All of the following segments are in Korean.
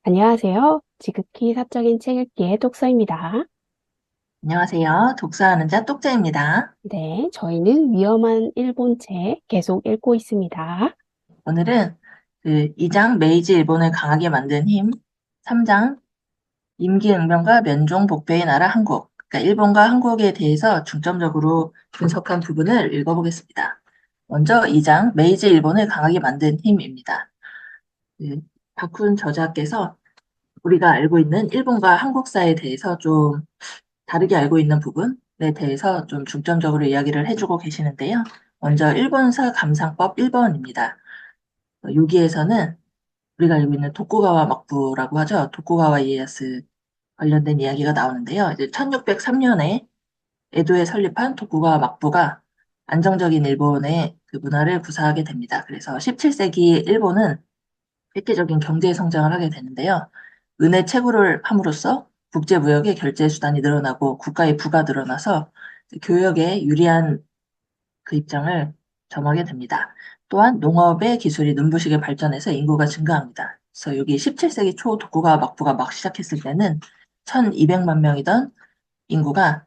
안녕하세요. 지극히 사적인 책 읽기의 독서입니다. 안녕하세요. 독서하는 자 똑자입니다. 네, 저희는 위험한 일본 책 계속 읽고 있습니다. 오늘은 2장 메이지 일본을 강하게 만든 힘, 3장 임기응변과 면종 복배의 나라 한국, 그러니까 일본과 한국에 대해서 중점적으로 분석한 부분을 읽어보겠습니다. 먼저 2장 메이지 일본을 강하게 만든 힘입니다. 그 박훈 저자께서 우리가 알고 있는 일본과 한국사에 대해서 좀 다르게 알고 있는 부분에 대해서 좀 중점적으로 이야기를 해주고 계시는데요. 먼저 일본사 감상법 1번입니다. 여기에서는 우리가 알고 있는 도쿠가와 막부라고 하죠. 도쿠가와 이에야스 관련된 이야기가 나오는데요. 이제 1603년에 에도에 설립한 도쿠가와 막부가 안정적인 일본의 그 문화를 구사하게 됩니다. 그래서 17세기 일본은 획기적인 경제 성장을 하게 되는데요. 은혜 채굴을 함으로써 국제 무역의 결제 수단이 늘어나고 국가의 부가 늘어나서 교역에 유리한 그 입장을 점하게 됩니다. 또한 농업의 기술이 눈부시게 발전해서 인구가 증가합니다. 그래서 여기 17세기 초 독고가 막부가 막 시작했을 때는 1200만 명이던 인구가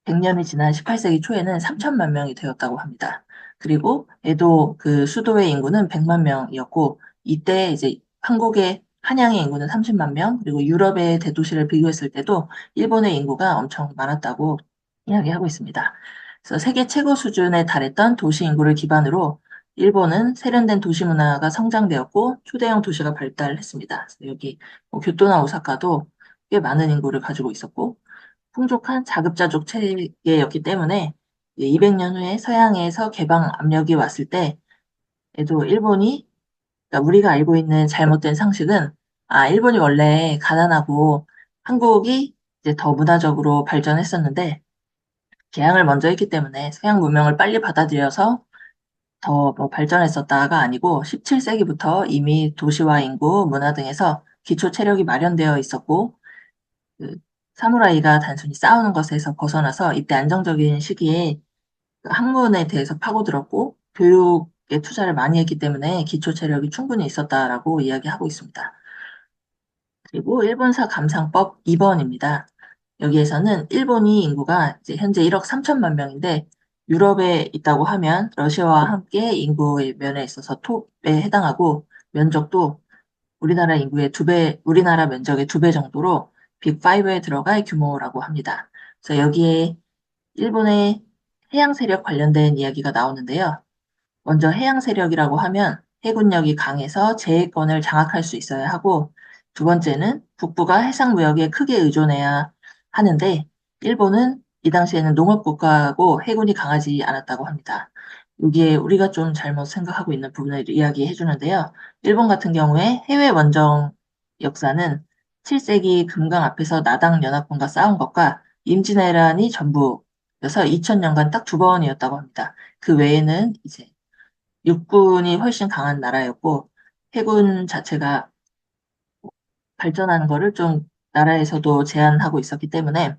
100년이 지난 18세기 초에는 3000만 명이 되었다고 합니다. 그리고 에도 그 수도의 인구는 100만 명이었고 이때 이제 한국의 한양의 인구는 30만 명, 그리고 유럽의 대도시를 비교했을 때도 일본의 인구가 엄청 많았다고 이야기하고 있습니다. 그래서 세계 최고 수준에 달했던 도시 인구를 기반으로 일본은 세련된 도시 문화가 성장되었고 초대형 도시가 발달했습니다. 그래서 여기 뭐 교토나 오사카도 꽤 많은 인구를 가지고 있었고 풍족한 자급자족 체계였기 때문에 200년 후에 서양에서 개방 압력이 왔을 때에도 일본이, 그러니까 우리가 알고 있는 잘못된 상식은, 일본이 원래 가난하고 한국이 이제 더 문화적으로 발전했었는데 개항을 먼저 했기 때문에 서양 문명을 빨리 받아들여서 더 뭐 발전했었다가 아니고 17세기부터 이미 도시와 인구, 문화 등에서 기초 체력이 마련되어 있었고 그 사무라이가 단순히 싸우는 것에서 벗어나서 이때 안정적인 시기에 그 학문에 대해서 파고들었고 교육에 투자를 많이 했기 때문에 기초 체력이 충분히 있었다라고 이야기하고 있습니다. 그리고 일본사 감상법 2번입니다. 여기에서는 일본이 인구가 이제 현재 1억 3천만 명인데 유럽에 있다고 하면 러시아와 함께 인구의 면에 있어서 톱에 해당하고 면적도 우리나라 인구의 두 배, 우리나라 면적의 2배 정도로 빅5에 들어갈 규모라고 합니다. 그래서 여기에 일본의 해양 세력 관련된 이야기가 나오는데요. 먼저 해양 세력이라고 하면 해군력이 강해서 제해권을 장악할 수 있어야 하고, 두 번째는 북부가 해상 무역에 크게 의존해야 하는데, 일본은 이 당시에는 농업 국가고 해군이 강하지 않았다고 합니다. 여기에 우리가 좀 잘못 생각하고 있는 부분을 이야기해 주는데요. 일본 같은 경우에 해외 원정 역사는 7세기 금강 앞에서 나당 연합군과 싸운 것과 임진왜란이 전부여서 2000년간 딱 2번이었다고 합니다. 그 외에는 이제 육군이 훨씬 강한 나라였고 해군 자체가 발전하는 거를 좀 나라에서도 제한하고 있었기 때문에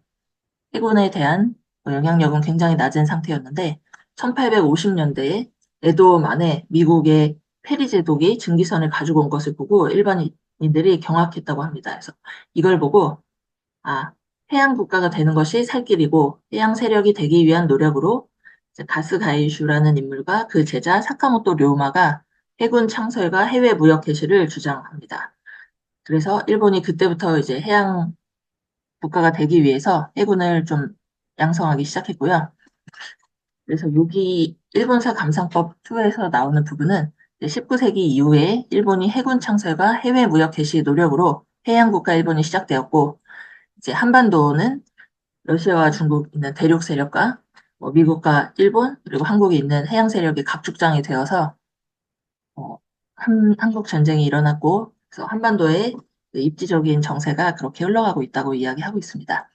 해군에 대한 영향력은 굉장히 낮은 상태였는데 1850년대에 에도 만에 미국의 페리 제독이 증기선을 가지고 온 것을 보고 일반인들이 경악했다고 합니다. 그래서 이걸 보고 아, 해양 국가가 되는 것이 살 길이고 해양 세력이 되기 위한 노력으로 이제 가스 가이슈라는 인물과 그 제자 사카모토 료마가 해군 창설과 해외 무역 개시를 주장합니다. 그래서 일본이 그때부터 이제 해양 국가가 되기 위해서 해군을 좀 양성하기 시작했고요. 그래서 여기 일본사 감상법 2에서 나오는 부분은 19세기 이후에 일본이 해군 창설과 해외 무역 개시 노력으로 해양 국가 일본이 시작되었고 이제 한반도는 러시아와 중국 있는 대륙 세력과 뭐 미국과 일본 그리고 한국에 있는 해양 세력이 각축장이 되어서 어, 한국 전쟁이 일어났고 그래서 한반도의 그 입지적인 정세가 그렇게 흘러가고 있다고 이야기하고 있습니다.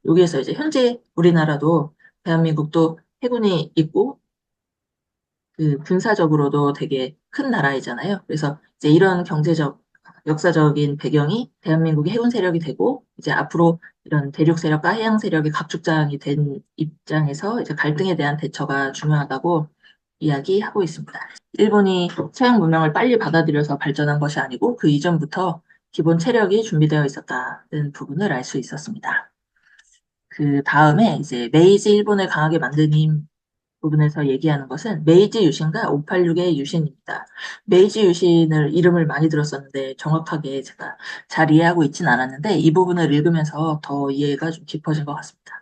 여기에서 이제 현재 우리나라도 대한민국도 해군이 있고 그 군사적으로도 되게 큰 나라이잖아요. 그래서 이제 이런 경제적, 역사적인 배경이 대한민국이 해군 세력이 되고 이제 앞으로 이런 대륙 세력과 해양 세력이 각축장이 된 입장에서 이제 갈등에 대한 대처가 중요하다고 이야기하고 있습니다. 일본이 서양 문명을 빨리 받아들여서 발전한 것이 아니고 그 이전부터 기본 체력이 준비되어 있었다는 부분을 알 수 있었습니다. 그 다음에 이제 메이지 일본을 강하게 만든 힘 부분에서 얘기하는 것은 메이지 유신과 586의 유신입니다. 메이지 유신을 이름을 많이 들었었는데 정확하게 제가 잘 이해하고 있진 않았는데 이 부분을 읽으면서 더 이해가 좀 깊어진 것 같습니다.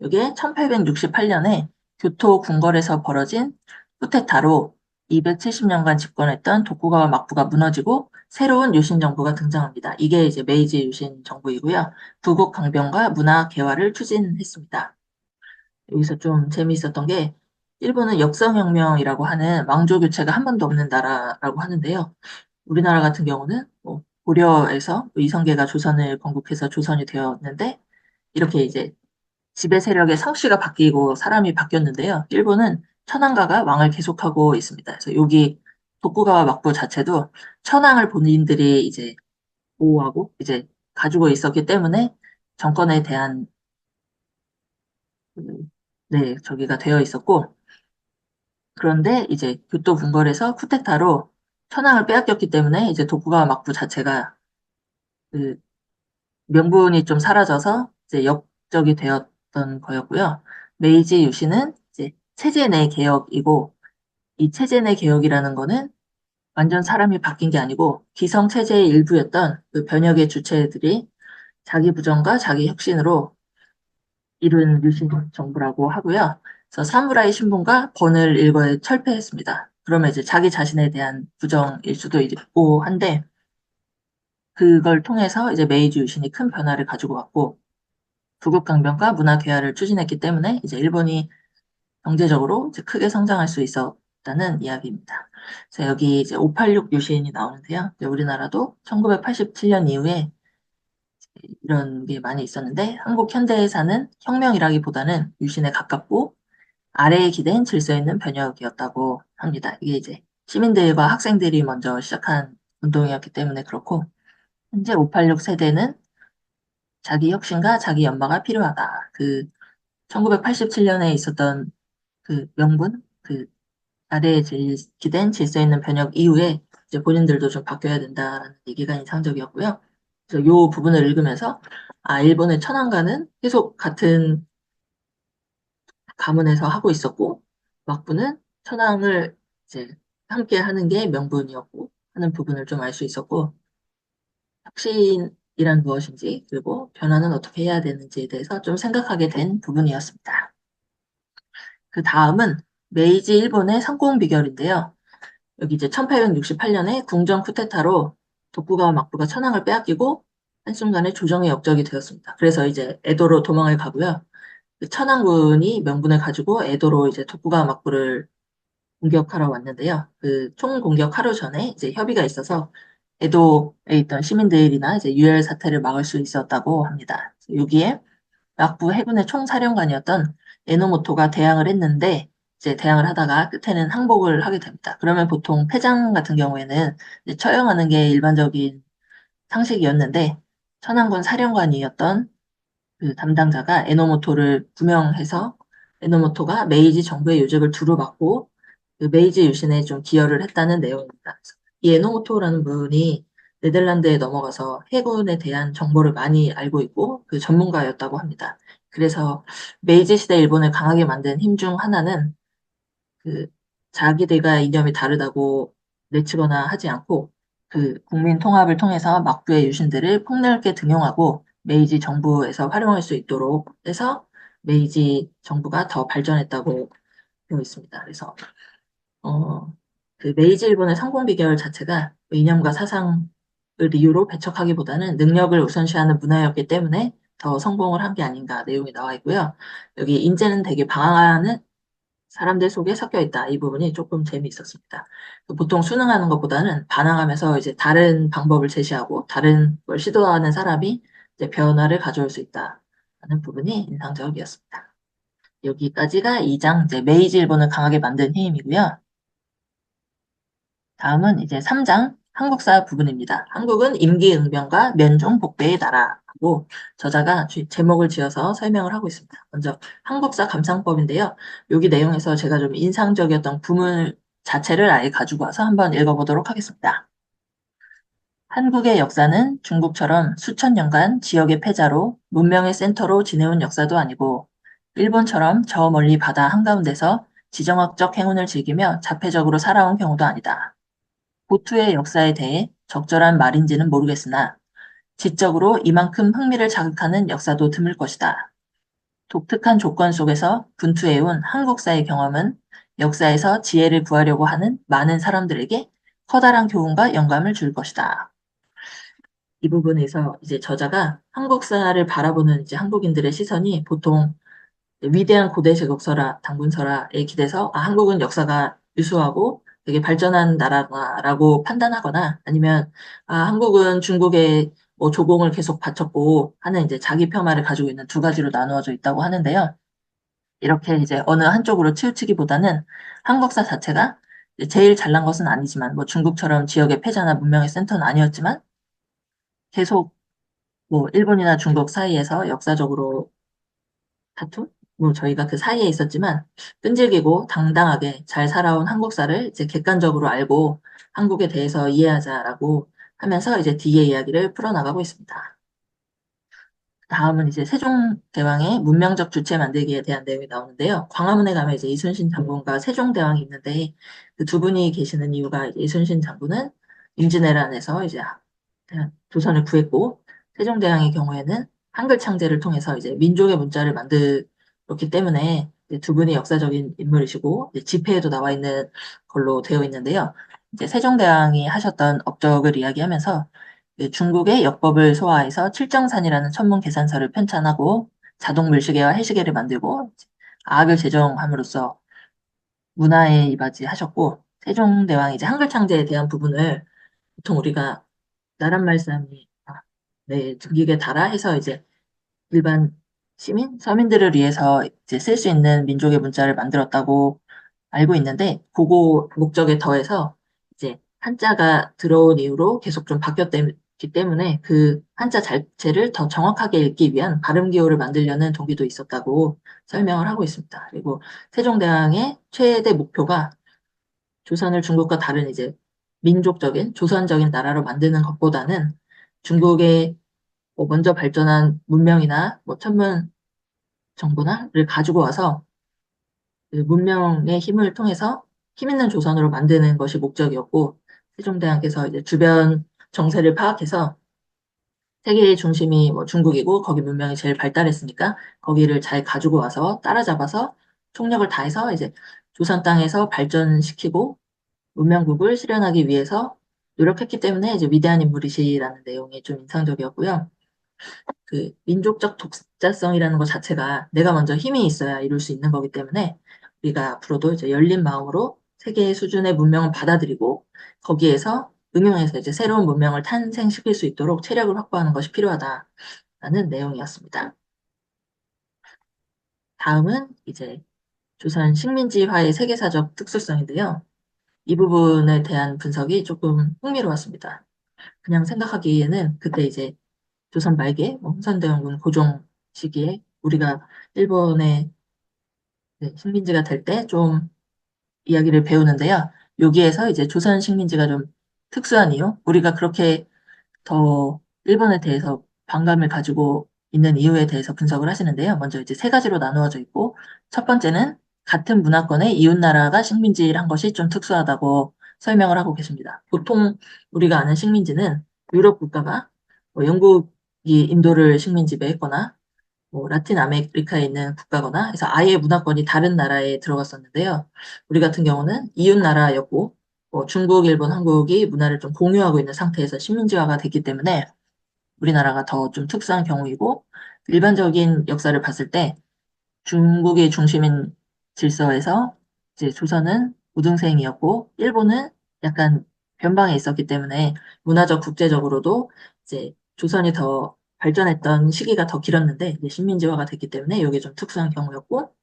이게 1868년에 교토 궁궐에서 벌어진 쿠데타로 270년간 집권했던 도쿠가와 막부가 무너지고 새로운 유신 정부가 등장합니다. 이게 이제 메이지 유신 정부이고요. 부국 강병과 문화 개화를 추진했습니다. 여기서 좀 재미있었던 게 일본은 역성혁명이라고 하는 왕조 교체가 한 번도 없는 나라라고 하는데요. 우리나라 같은 경우는 뭐 고려에서 이성계가 조선을 건국해서 조선이 되었는데 이렇게 이제 지배 세력의 성씨가 바뀌고 사람이 바뀌었는데요. 일본은 천황가가 왕을 계속하고 있습니다. 그래서 여기 독구가와 막부 자체도 천황을 본인들이 이제 보호하고 이제 가지고 있었기 때문에 정권에 대한 네, 저기가 되어 있었고 그런데 이제 교토 궁궐에서 쿠데타로 천황을 빼앗겼기 때문에 이제 도쿠가와 막부 자체가 그 명분이 좀 사라져서 이제 역적이 되었던 거였고요. 메이지 유신은 이제 체제 내 개혁이고 이 체제 내 개혁이라는 거는 완전 사람이 바뀐 게 아니고 기성 체제의 일부였던 그 변혁의 주체들이 자기 부정과 자기 혁신으로 이룬 유신 정부라고 하고요. 그래서 사무라이 신분과 번을 일거에 철폐했습니다. 그러면 이제 자기 자신에 대한 부정일 수도 있고 한데 그걸 통해서 이제 메이지 유신이 큰 변화를 가지고 왔고 부국강병과 문화 개화를 추진했기 때문에 이제 일본이 경제적으로 이제 크게 성장할 수 있었다는 이야기입니다. 그래서 여기 이제 586 유신이 나오는데요. 이제 우리나라도 1987년 이후에 이런 게 많이 있었는데 한국 현대사는 혁명이라기보다는 유신에 가깝고 아래에 기댄 질서 있는 변혁이었다고 합니다. 이게 이제 시민들과 학생들이 먼저 시작한 운동이었기 때문에 그렇고 현재 586 세대는 자기 혁신과 자기 연마가 필요하다. 그 1987년에 있었던 그 명분, 그 아래에 기댄 질서 있는 변혁 이후에 이제 본인들도 좀 바뀌어야 된다는 얘기가 인상적이었고요. 그래서 이 부분을 읽으면서 아, 일본의 천황가는 계속 같은 가문에서 하고 있었고 막부는 천황을 이제 함께 하는 게 명분이었고 하는 부분을 좀 알 수 있었고 혁신이란 무엇인지 그리고 변화는 어떻게 해야 되는지에 대해서 좀 생각하게 된 부분이었습니다. 그 다음은 메이지 일본의 상공 비결인데요. 여기 이제 1868년에 궁정 쿠데타로 독구가와 막부가 천황을 빼앗기고 한순간에 조정의 역적이 되었습니다. 그래서 이제 에도로 도망을 가고요. 그 천황군이 명분을 가지고 에도로 이제 독구가와 막부를 공격하러 왔는데요. 그 총 공격 하루 전에 이제 협의가 있어서 에도에 있던 시민들이나 이제 유혈 사태를 막을 수 있었다고 합니다. 여기에 막부 해군의 총사령관이었던 에노모토가 대항을 했는데 이제 대항을 하다가 끝에는 항복을 하게 됩니다. 그러면 보통 패장 같은 경우에는 이제 처형하는 게 일반적인 상식이었는데 천안군 사령관이었던 그 담당자가 에노모토를 구명해서 에노모토가 메이지 정부의 요직을 두루 받고 그 메이지 유신에 좀 기여를 했다는 내용입니다. 그래서 이 에노모토라는 분이 네덜란드에 넘어가서 해군에 대한 정보를 많이 알고 있고 그 전문가였다고 합니다. 그래서 메이지 시대 일본을 강하게 만든 힘 중 하나는 그 자기들과 이념이 다르다고 내치거나 하지 않고 그 국민 통합을 통해서 막부의 유신들을 폭넓게 등용하고 메이지 정부에서 활용할 수 있도록 해서 메이지 정부가 더 발전했다고 되어 있습니다. 그래서 어, 그 메이지 일본의 성공 비결 자체가 이념과 사상을 이유로 배척하기보다는 능력을 우선시하는 문화였기 때문에 더 성공을 한 게 아닌가 내용이 나와 있고요. 여기 인재는 되게 방황하는 사람들 속에 섞여 있다. 이 부분이 조금 재미있었습니다. 보통 수능하는 것보다는 반항하면서 이제 다른 방법을 제시하고 다른 걸 시도하는 사람이 이제 변화를 가져올 수 있다. 하는 부분이 인상적이었습니다. 여기까지가 2장 이제 메이지 일본을 강하게 만든 힘이고요. 다음은 이제 3장 한국사 부분입니다. 한국은 임기응변과 면종복배의 나라고 저자가 제목을 지어서 설명을 하고 있습니다. 먼저 한국사 감상법인데요. 여기 내용에서 제가 좀 인상적이었던 부문 자체를 아예 가지고 와서 한번 읽어보도록 하겠습니다. 한국의 역사는 중국처럼 수천 년간 지역의 패자로 문명의 센터로 지내온 역사도 아니고 일본처럼 저 멀리 바다 한가운데서 지정학적 행운을 즐기며 자폐적으로 살아온 경우도 아니다. 고투의 역사에 대해 적절한 말인지는 모르겠으나 지적으로 이만큼 흥미를 자극하는 역사도 드물 것이다. 독특한 조건 속에서 분투해온 한국사의 경험은 역사에서 지혜를 구하려고 하는 많은 사람들에게 커다란 교훈과 영감을 줄 것이다. 이 부분에서 이제 저자가 한국사를 바라보는 이제 한국인들의 시선이 보통 위대한 고대 제국서라 당군서라에 기대서 한국은 역사가 유수하고 되게 발전한 나라라고 판단하거나 아니면 한국은 중국의 뭐 조공을 계속 바쳤고 하는 이제 자기 폄하를 가지고 있는 두 가지로 나누어져 있다고 하는데요. 이렇게 이제 어느 한쪽으로 치우치기보다는 한국사 자체가 이제 제일 잘난 것은 아니지만 뭐 중국처럼 지역의 패자나 문명의 센터는 아니었지만 계속 뭐 일본이나 중국 사이에서 역사적으로 다툼? 뭐 저희가 그 사이에 있었지만 끈질기고 당당하게 잘 살아온 한국사를 이제 객관적으로 알고 한국에 대해서 이해하자라고 하면서 이제 뒤에 이야기를 풀어나가고 있습니다. 다음은 이제 세종대왕의 문명적 주체 만들기에 대한 내용이 나오는데요. 광화문에 가면 이제 이순신 장군과 세종대왕이 있는데 그 두 분이 계시는 이유가 이제 이순신 장군은 임진왜란에서 이제 조선을 구했고 세종대왕의 경우에는 한글 창제를 통해서 이제 민족의 문자를 만들었기 때문에 이제 두 분이 역사적인 인물이시고 이제 지폐에도 나와 있는 걸로 되어 있는데요. 이제 세종대왕이 하셨던 업적을 이야기하면서 그 중국의 역법을 소화해서 칠정산이라는 천문 계산서를 편찬하고 자동 물시계와 해시계를 만들고 악을 제정함으로써 문화에 이바지하셨고 세종대왕이 이제 한글 창제에 대한 부분을 보통 우리가 나란 말씀이 네, 등기에 달아 해서 이제 일반 시민, 서민들을 위해서 이제 쓸 수 있는 민족의 문자를 만들었다고 알고 있는데 그거 목적에 더해서 이제 한자가 들어온 이후로 계속 좀 바뀌었기 때문에 그 한자 자체를 더 정확하게 읽기 위한 발음 기호를 만들려는 동기도 있었다고 설명을 하고 있습니다. 그리고 세종대왕의 최대 목표가 조선을 중국과 다른 이제 민족적인 조선적인 나라로 만드는 것보다는 중국의 뭐 먼저 발전한 문명이나 뭐 천문 정보나를 가지고 와서 그 문명의 힘을 통해서 힘 있는 조선으로 만드는 것이 목적이었고 세종대왕께서 이제 주변 정세를 파악해서 세계의 중심이 뭐 중국이고 거기 문명이 제일 발달했으니까 거기를 잘 가지고 와서 따라잡아서 총력을 다해서 이제 조선 땅에서 발전시키고 문명국을 실현하기 위해서 노력했기 때문에 이제 위대한 인물이시라는 내용이 좀 인상적이었고요. 그 민족적 독자성이라는 것 자체가 내가 먼저 힘이 있어야 이룰 수 있는 거기 때문에 우리가 앞으로도 이제 열린 마음으로 세계 수준의 문명을 받아들이고 거기에서 응용해서 이제 새로운 문명을 탄생시킬 수 있도록 체력을 확보하는 것이 필요하다라는 내용이었습니다. 다음은 이제 조선 식민지화의 세계사적 특수성인데요. 이 부분에 대한 분석이 조금 흥미로웠습니다. 그냥 생각하기에는 그때 이제 조선 말기에 뭐 흥선대원군 고종 시기에 우리가 일본의 네, 식민지가 될 때 좀 이야기를 배우는데요. 여기에서 이제 조선 식민지가 좀 특수한 이유, 우리가 그렇게 더 일본에 대해서 반감을 가지고 있는 이유에 대해서 분석을 하시는데요. 먼저 이제 세 가지로 나누어져 있고, 첫 번째는 같은 문화권의 이웃나라가 식민지를 한 것이 좀 특수하다고 설명을 하고 계십니다. 보통 우리가 아는 식민지는 유럽 국가가 뭐 영국이 인도를 식민 지배했거나 뭐 라틴 아메리카에 있는 국가거나 해서 아예 문화권이 다른 나라에 들어갔었는데요. 우리 같은 경우는 이웃 나라였고 뭐 중국, 일본, 한국이 문화를 좀 공유하고 있는 상태에서 식민지화가 됐기 때문에 우리나라가 더 좀 특수한 경우이고 일반적인 역사를 봤을 때 중국의 중심인 질서에서 이제 조선은 우등생이었고 일본은 약간 변방에 있었기 때문에 문화적 국제적으로도 이제 조선이 더 발전했던 시기가 더 길었는데 이제 식민지화가 됐기 때문에 이게 좀 특수한 경우였고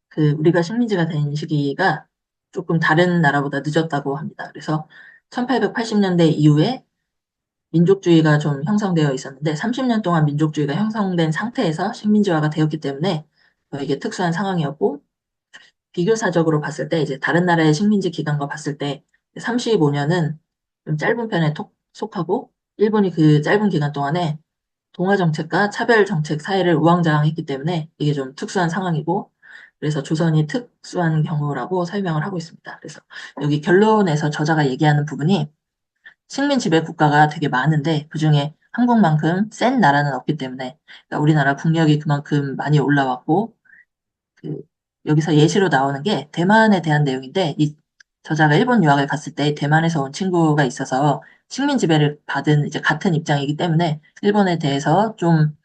그 우리가 식민지가 된 시기가 조금 다른 나라보다 늦었다고 합니다. 그래서 1880년대 이후에 민족주의가 좀 형성되어 있었는데 30년 동안 민족주의가 형성된 상태에서 식민지화가 되었기 때문에 이게 특수한 상황이었고 비교사적으로 봤을 때 이제 다른 나라의 식민지 기간과 봤을 때 35년은 좀 짧은 편에 속하고 일본이 그 짧은 기간 동안에 동아 정책과 차별 정책 사이를 우왕좌왕했기 때문에 이게 좀 특수한 상황이고 그래서 조선이 특수한 경우라고 설명을 하고 있습니다. 그래서 여기 결론에서 저자가 얘기하는 부분이 식민 지배 국가가 되게 많은데 그중에 한국만큼 센 나라는 없기 때문에 그러니까 우리나라 국력이 그만큼 많이 올라왔고 그 여기서 예시로 나오는 게 대만에 대한 내용인데 이 저자가 일본 유학을 갔을 때 대만에서 온 친구가 있어서 식민 지배를 받은 이제 같은 입장이기 때문에 일본에 대해서 좀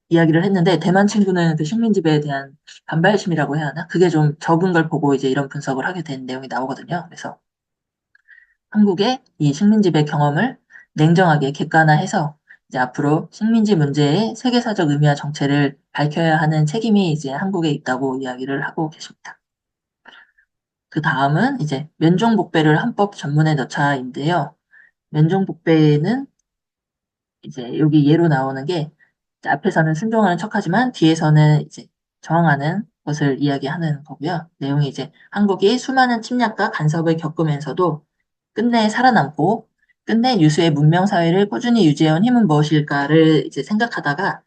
이야기를 했는데 대만 친구는 그 식민 지배에 대한 반발심이라고 해야 하나? 그게 좀 적은 걸 보고 이제 이런 분석을 하게 된 내용이 나오거든요. 그래서 한국의 이 식민지배 경험을 냉정하게 객관화해서 이제 앞으로 식민지 문제의 세계사적 의미와 정체를 밝혀야 하는 책임이 이제 한국에 있다고 이야기를 하고 계십니다. 그 다음은 이제 면종복배를 헌법 전문에 넣자인데요. 면종복배는 이제 여기 예로 나오는 게 앞에서는 순종하는 척하지만 뒤에서는 이제 저항하는 것을 이야기하는 거고요. 내용이 이제 한국이 수많은 침략과 간섭을 겪으면서도 끝내 살아남고 끝내 유수의 문명 사회를 꾸준히 유지해온 힘은 무엇일까를 이제 생각하다가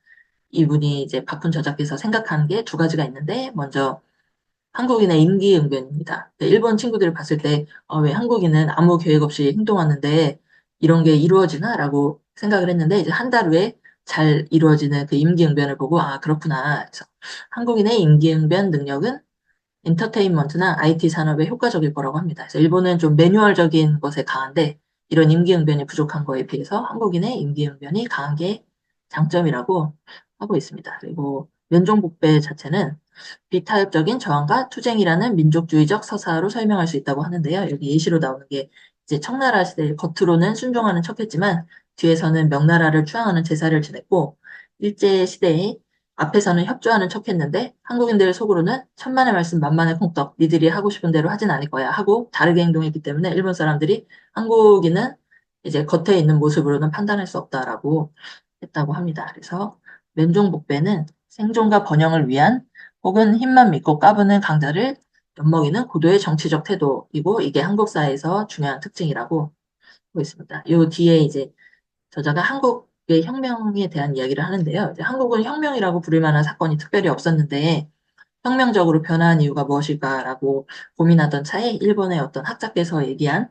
이분이 이제 박훈 저자께서 생각한 게 두 가지가 있는데 먼저 한국인의 임기응변입니다. 일본 친구들을 봤을 때, 왜 한국인은 아무 계획 없이 행동하는데 이런 게 이루어지나? 라고 생각을 했는데, 이제 한 달 후에 잘 이루어지는 그 임기응변을 보고, 아, 그렇구나. 그래서 한국인의 임기응변 능력은 엔터테인먼트나 IT 산업에 효과적일 거라고 합니다. 그래서 일본은 좀 매뉴얼적인 것에 강한데, 이런 임기응변이 부족한 거에 비해서 한국인의 임기응변이 강한 게 장점이라고 하고 있습니다. 그리고 면종복배 자체는 비타협적인 저항과 투쟁이라는 민족주의적 서사로 설명할 수 있다고 하는데요. 여기 예시로 나오는 게 이제 청나라 시대 겉으로는 순종하는 척했지만 뒤에서는 명나라를 추앙하는 제사를 지냈고 일제 시대에 앞에서는 협조하는 척했는데 한국인들 속으로는 천만의 말씀 만만의 콩떡 니들이 하고 싶은 대로 하진 않을 거야 하고 다르게 행동했기 때문에 일본 사람들이 한국인은 이제 겉에 있는 모습으로는 판단할 수 없다라고 했다고 합니다. 그래서 면종복배는 생존과 번영을 위한 혹은 힘만 믿고 까부는 강자를 엿먹이는 고도의 정치적 태도이고 이게 한국 사회에서 중요한 특징이라고 보고 있습니다. 요 뒤에 이제 저자가 한국의 혁명에 대한 이야기를 하는데요. 이제 한국은 혁명이라고 부를 만한 사건이 특별히 없었는데 혁명적으로 변화한 이유가 무엇일까라고 고민하던 차에 일본의 어떤 학자께서 얘기한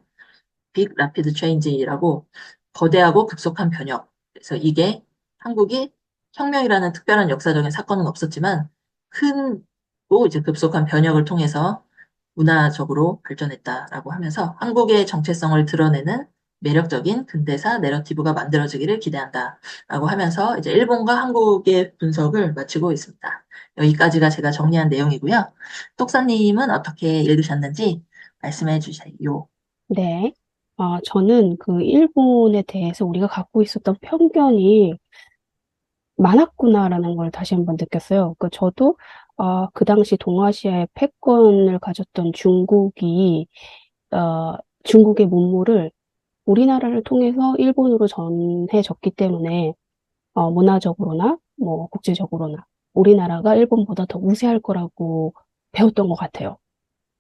빅 라피드 체인지라고 거대하고 급속한 변혁. 그래서 이게 한국이 혁명이라는 특별한 역사적인 사건은 없었지만 큰고 이제 급속한 변혁을 통해서 문화적으로 발전했다라고 하면서 한국의 정체성을 드러내는 매력적인 근대사 내러티브가 만들어지기를 기대한다라고 하면서 이제 일본과 한국의 분석을 마치고 있습니다. 여기까지가 제가 정리한 내용이고요. 똑사님은 어떻게 읽으셨는지 말씀해 주세요. 네. 저는 그 일본에 대해서 우리가 갖고 있었던 편견이 많았구나라는 걸 다시 한번 느꼈어요. 저도 그 당시 동아시아의 패권을 가졌던 어, 중국의 문물을 우리나라를 통해서 일본으로 전해졌기 때문에 문화적으로나 뭐 국제적으로나 우리나라가 일본보다 더 우세할 거라고 배웠던 것 같아요.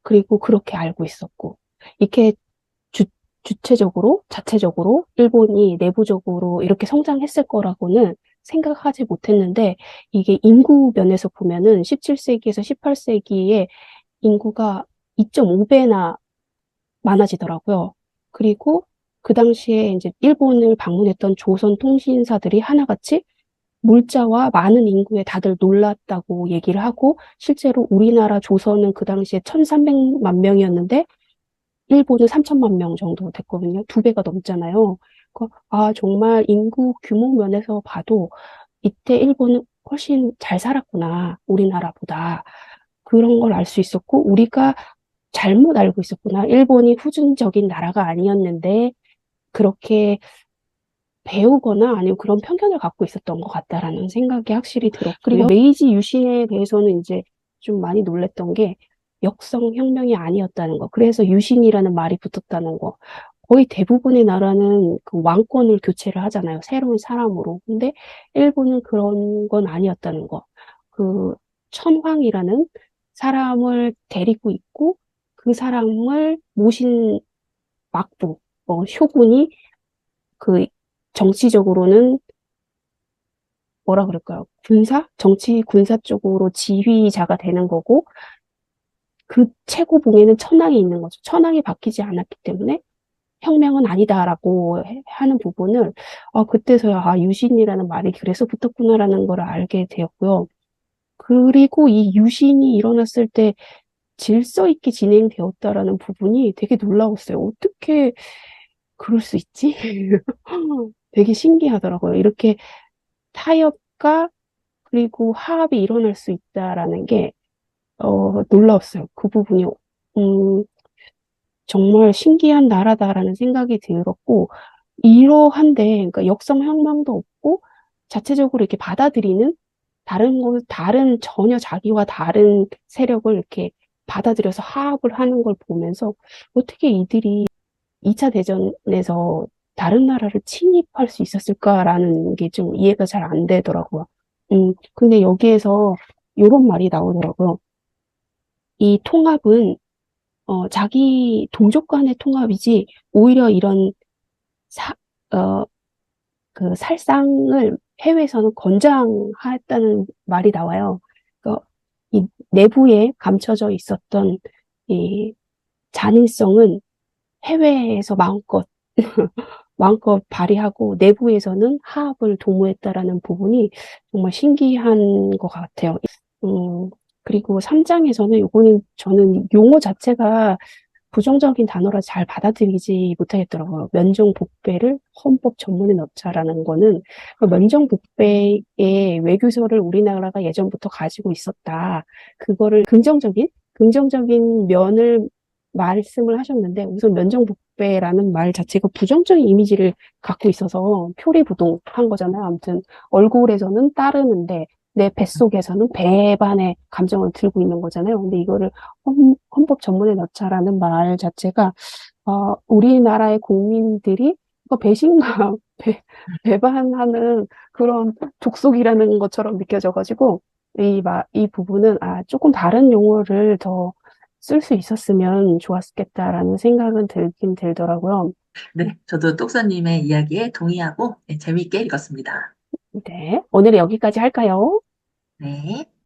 그리고 그렇게 알고 있었고, 이렇게 주, 주체적으로, 자체적으로 일본이 내부적으로 이렇게 성장했을 거라고는 생각하지 못했는데, 이게 인구 면에서 보면은 17세기에서 18세기에 인구가 2.5배나 많아지더라고요. 그리고 그 당시에 이제 일본을 방문했던 조선 통신사들이 하나같이 물자와 많은 인구에 다들 놀랐다고 얘기를 하고, 실제로 우리나라 조선은 그 당시에 1300만 명이었는데 일본은 3천만 명 정도 됐거든요. 두 배가 넘잖아요. 정말 인구 규모 면에서 봐도 이때 일본은 훨씬 잘 살았구나, 우리나라보다. 그런 걸 알 수 있었고, 우리가 잘못 알고 있었구나. 일본이 후진적인 나라가 아니었는데, 그렇게 배우거나 아니면 그런 편견을 갖고 있었던 것 같다라는 생각이 확실히 들었고요. 그리고 메이지 유신에 대해서는 이제 좀 많이 놀랬던 게 역성 혁명이 아니었다는 거. 그래서 유신이라는 말이 붙었다는 거. 거의 대부분의 나라는 그 왕권을 교체를 하잖아요. 새로운 사람으로. 근데 일본은 그런 건 아니었다는 거. 그 천황이라는 사람을 데리고 있고 그 사람을 모신 막부, 쇼군이 그 정치적으로는 뭐라 그럴까요? 정치 군사 쪽으로 지휘자가 되는 거고, 그 최고봉에는 천황이 있는 거죠. 천황이 바뀌지 않았기 때문에 혁명은 아니다라고 하는 부분을, 그때서야, 유신이라는 말이 그래서 붙었구나라는 걸 알게 되었고요. 그리고 이 유신이 일어났을 때 질서 있게 진행되었다라는 부분이 되게 놀라웠어요. 어떻게 그럴 수 있지? 되게 신기하더라고요. 이렇게 타협과 그리고 화합이 일어날 수 있다라는 게, 놀라웠어요. 그 부분이, 정말 신기한 나라다라는 생각이 들었고, 이러한데, 그러니까 역성혁명도 없고, 자체적으로 이렇게 받아들이는 다른 전혀 자기와 다른 세력을 이렇게 받아들여서 화합을 하는 걸 보면서 어떻게 이들이 2차 대전에서 다른 나라를 침입할 수 있었을까라는 게 좀 이해가 잘 안 되더라고요. 근데 여기에서 이런 말이 나오더라고요. 이 통합은 자기 동족 간의 통합이지 오히려 이런 사, 어, 그 살상을 해외에서는 권장했다는 말이 나와요. 이 내부에 감춰져 있었던 이 잔인성은 해외에서 마음껏 발휘하고 내부에서는 화합을 도모했다라는 부분이 정말 신기한 것 같아요. 음, 그리고 3장에서는 요거는 저는 용어 자체가 부정적인 단어라 잘 받아들이지 못하겠더라고요. 면종복배를 헌법 전문에 넣자라는 거는 그 면종복배의 외교서를 우리나라가 예전부터 가지고 있었다. 그거를 긍정적인 면을 말씀을 하셨는데 우선 면종복배라는 말 자체가 부정적인 이미지를 갖고 있어서 표리부동한 거잖아요. 아무튼 얼굴에서는 따르는데 내 뱃속에서는 배반의 감정을 들고 있는 거잖아요. 근데 이거를 헌법 전문에 넣자라는 말 자체가 우리나라의 국민들이 배신감, 배반하는 그런 족속이라는 것처럼 느껴져가지고 이 부분은 조금 다른 용어를 더 쓸 수 있었으면 좋았겠다라는 생각은 들긴 들더라고요. 네, 저도 똑서님의 이야기에 동의하고 네, 재미있게 읽었습니다. 네, 오늘 여기까지 할까요? 네.